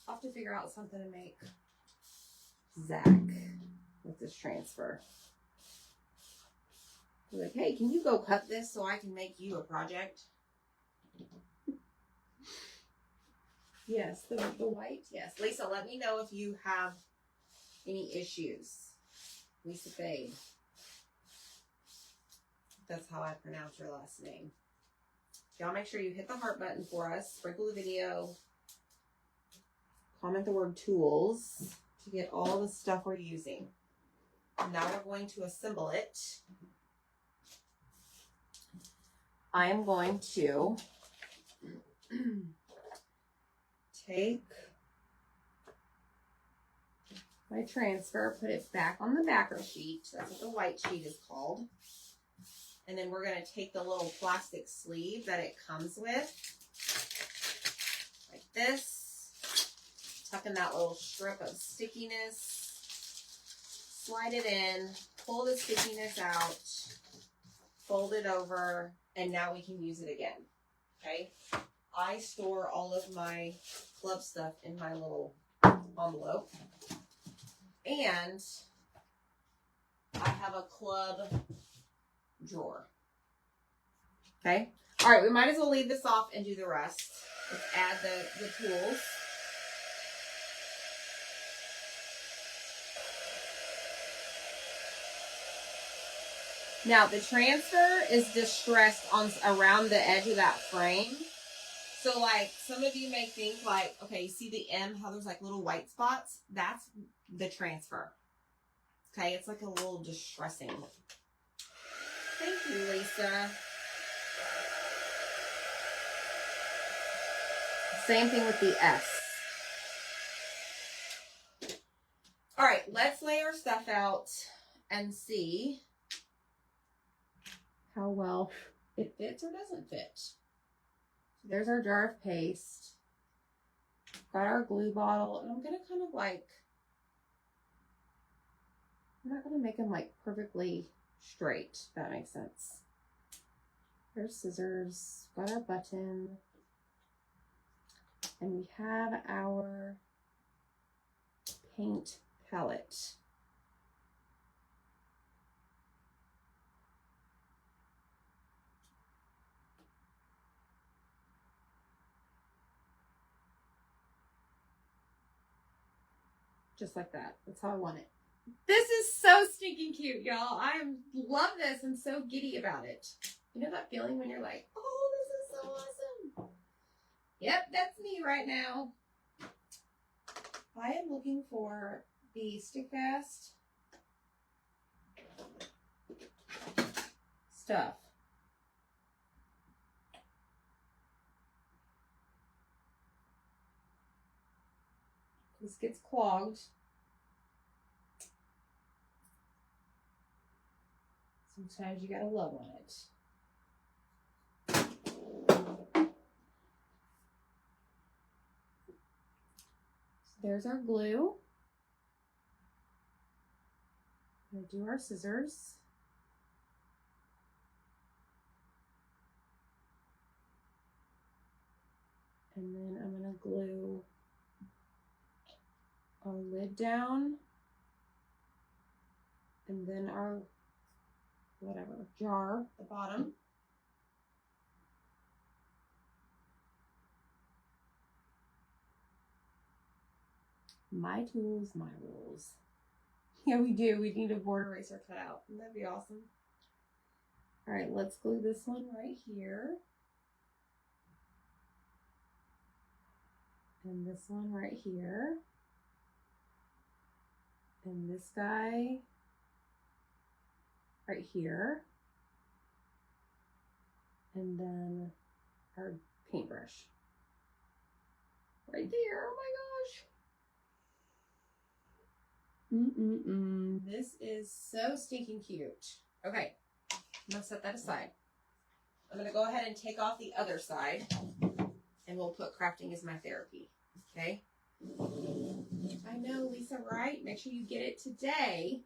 I'll have to figure out something to make Zach with this transfer. He's like, hey, can you go cut this so I can make you a project? Yes, the white. Yes. Lisa, let me know if you have any issues. Lisa Babe. That's how I pronounce your last name. Y'all make sure you hit the heart button for us. Sprinkle the video. Comment the word tools to get all the stuff we're using. Now we're going to assemble it. I am going to take my transfer, put it back on the backer sheet. That's what the white sheet is called. And then we're going to take the little plastic sleeve that it comes with, like this, tuck in that little strip of stickiness, slide it in, pull the stickiness out, fold it over, and now we can use it again, okay? I store all of my club stuff in my little envelope, and I have a club drawer, okay? All right, we might as well leave this off and do the rest. Let's add the tools. Now, the transfer is distressed on around the edge of that frame. So, like, some of you may think, like, okay, you see the M, how there's, like, little white spots? That's the transfer. Okay, it's like a little distressing. Thank you, Lisa. Same thing with the S. All right, let's lay our stuff out and see how well it fits or doesn't fit. There's our jar of paste. Got our glue bottle, and I'm gonna kind of like, I'm not gonna make them like perfectly straight, if that makes sense. There's scissors, got our button, and we have our paint palette. Just like that. That's how I want it. This is so stinking cute, y'all. I love this. I'm so giddy about it. You know that feeling when you're like, oh, this is so awesome. Yep, that's me right now. I am looking for the stick fast stuff. This gets clogged. Sometimes you gotta love on it. So there's our glue. We'll do our scissors. And then I'm gonna glue our lid down, and then our whatever jar at the bottom. My tools, my rules. Yeah, we do. We need a board eraser cut out. Wouldn't that be awesome? All right, let's glue this one right here. And this one right here. And this guy right here. And then our paintbrush right there. Oh my gosh. This is so stinking cute. Okay, I'm gonna set that aside. I'm gonna go ahead and take off the other side, and we'll put crafting as my therapy. Okay. I know, Lisa, right? Make sure you get it today,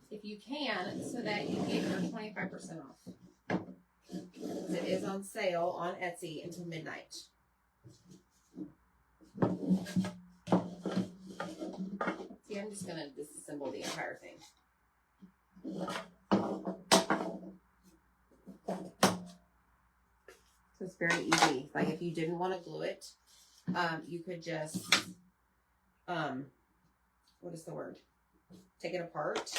if you can, so that you get your 25% off. It is on sale on Etsy until midnight. See, I'm just gonna disassemble the entire thing. So it's very easy. Like if you didn't want to glue it, you could just, what is the word? Take it apart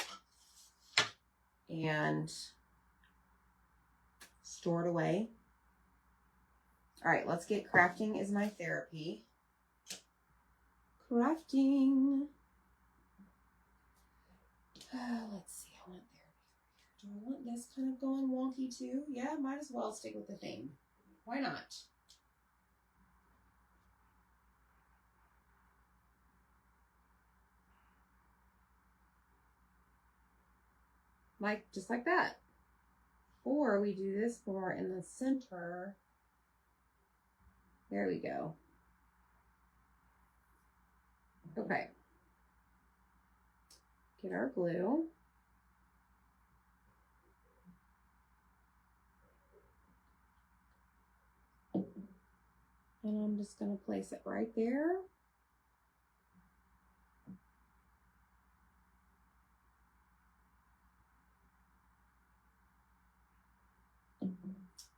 and store it away. All right, let's get crafting is my therapy. Crafting. Let's see, I want therapy. Do I want this kind of going wonky too? Yeah, might as well stick with the theme. Why not? Like, just like that. Or we do this more in the center. There we go. Okay. Get our glue. And I'm just going to place it right there.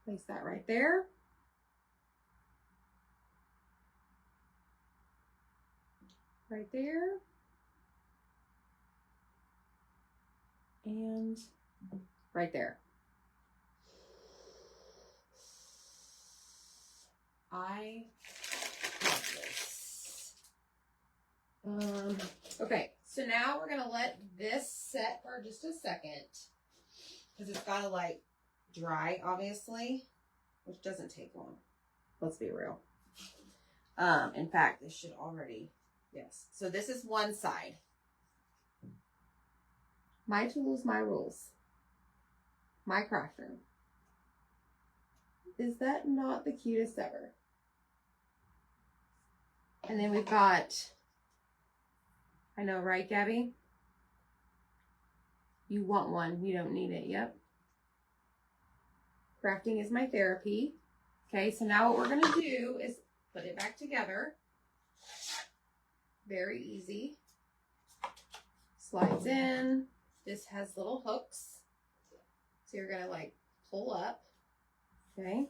Place that right there. Right there. And right there. I love this. Okay, so now we're gonna let this set for just a second because it's gotta like dry, obviously, which doesn't take long. Let's be real. In fact, this should already, yes. So this is one side. My tools, my rules. My craft room. Is that not the cutest ever? And then we've got, I know, right, Gabby? You want one, you don't need it, yep. Crafting is my therapy. Okay, so now what we're gonna do is put it back together. Very easy. Slides in. This has little hooks. So you're gonna like pull up. Okay.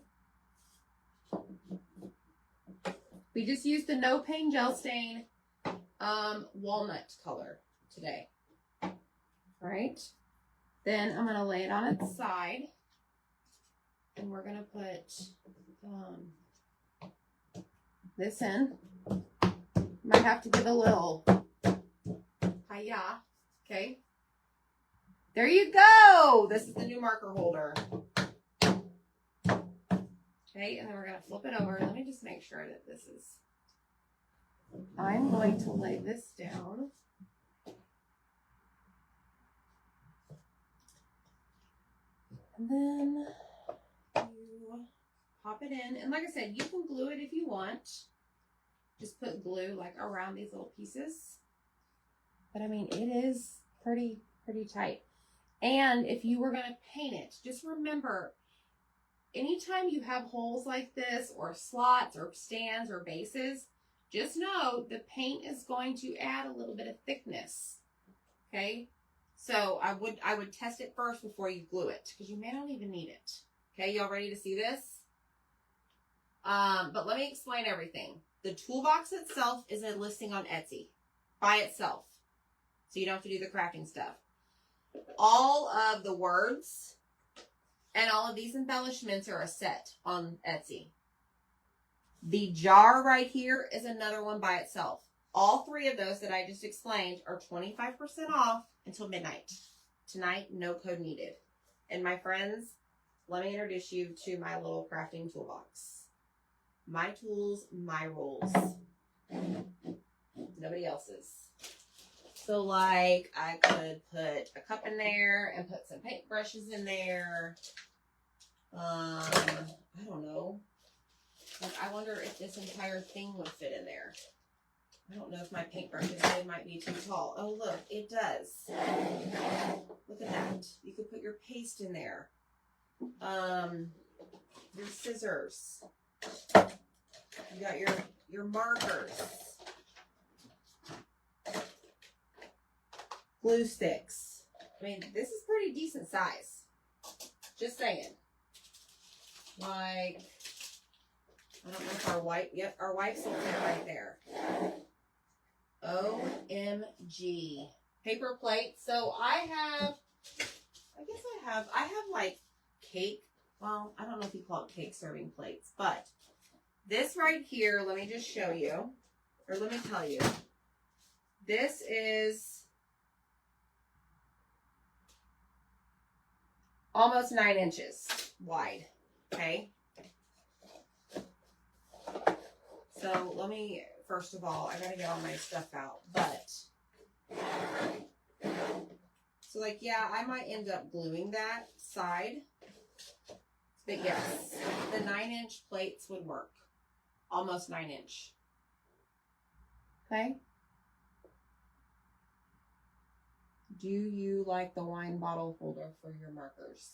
We just used the No Pain Gel Stain walnut color today. All right. Then I'm gonna lay it on its side. And we're gonna put this in. Might have to give a little hi-ya. Okay. There you go. This is the new marker holder. Okay, and then we're gonna flip it over. Let me just make sure that this is. I'm going to lay this down. And then you pop it in. And like I said, you can glue it if you want. Just put glue like around these little pieces. But I mean, it is pretty tight. And if you were going to paint it, just remember, anytime you have holes like this or slots or stands or bases, just know the paint is going to add a little bit of thickness. Okay? So I would test it first before you glue it because you may not even need it. Okay, y'all ready to see this? But let me explain everything. The toolbox itself is a listing on Etsy by itself. So you don't have to do the crafting stuff. All of the words and all of these embellishments are a set on Etsy. The jar right here is another one by itself. All three of those that I just explained are 25% off until midnight. Tonight, no code needed. And my friends, let me introduce you to my little crafting toolbox. My tools, my rules. Nobody else's. So like I could put a cup in there and put some paintbrushes in there. I don't know. Like I wonder if this entire thing would fit in there. I don't know if my paintbrushes, they might be too tall. Oh look, it does. Look at that. You could put your paste in there. Your scissors. You got your markers. Glue sticks. I mean, this is pretty decent size. Just saying. Like, I don't know if our wipe, yep, our wipes will fit right there. OMG. Paper plate. So I have I guess I have like cake. Well, I don't know if you call it cake serving plates, but this right here, let me just show you, or let me tell you. This is almost 9 inches wide, okay? So let me, first of all, I gotta get all my stuff out, but, so like, yeah, I might end up gluing that side, but yes, the 9-inch plates would work, almost 9-inch, okay? Do you like the wine bottle holder for your markers?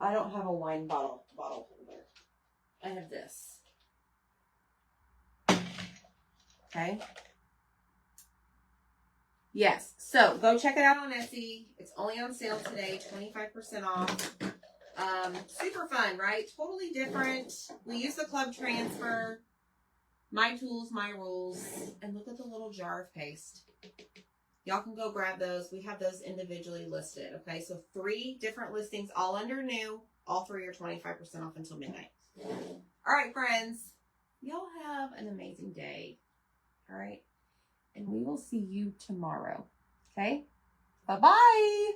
I don't have a wine bottle holder. I have this. Okay. Yes. So go check it out on Etsy. It's only on sale today, 25% off. Super fun, right? Totally different. We use the club transfer. My tools, my rules. And look at the little jar of paste. Y'all can go grab those. We have those individually listed. Okay, so 3 different listings, all under new. All 3 are 25% off until midnight. All right, friends. Y'all have an amazing day. All right. And we will see you tomorrow. Okay? Bye-bye.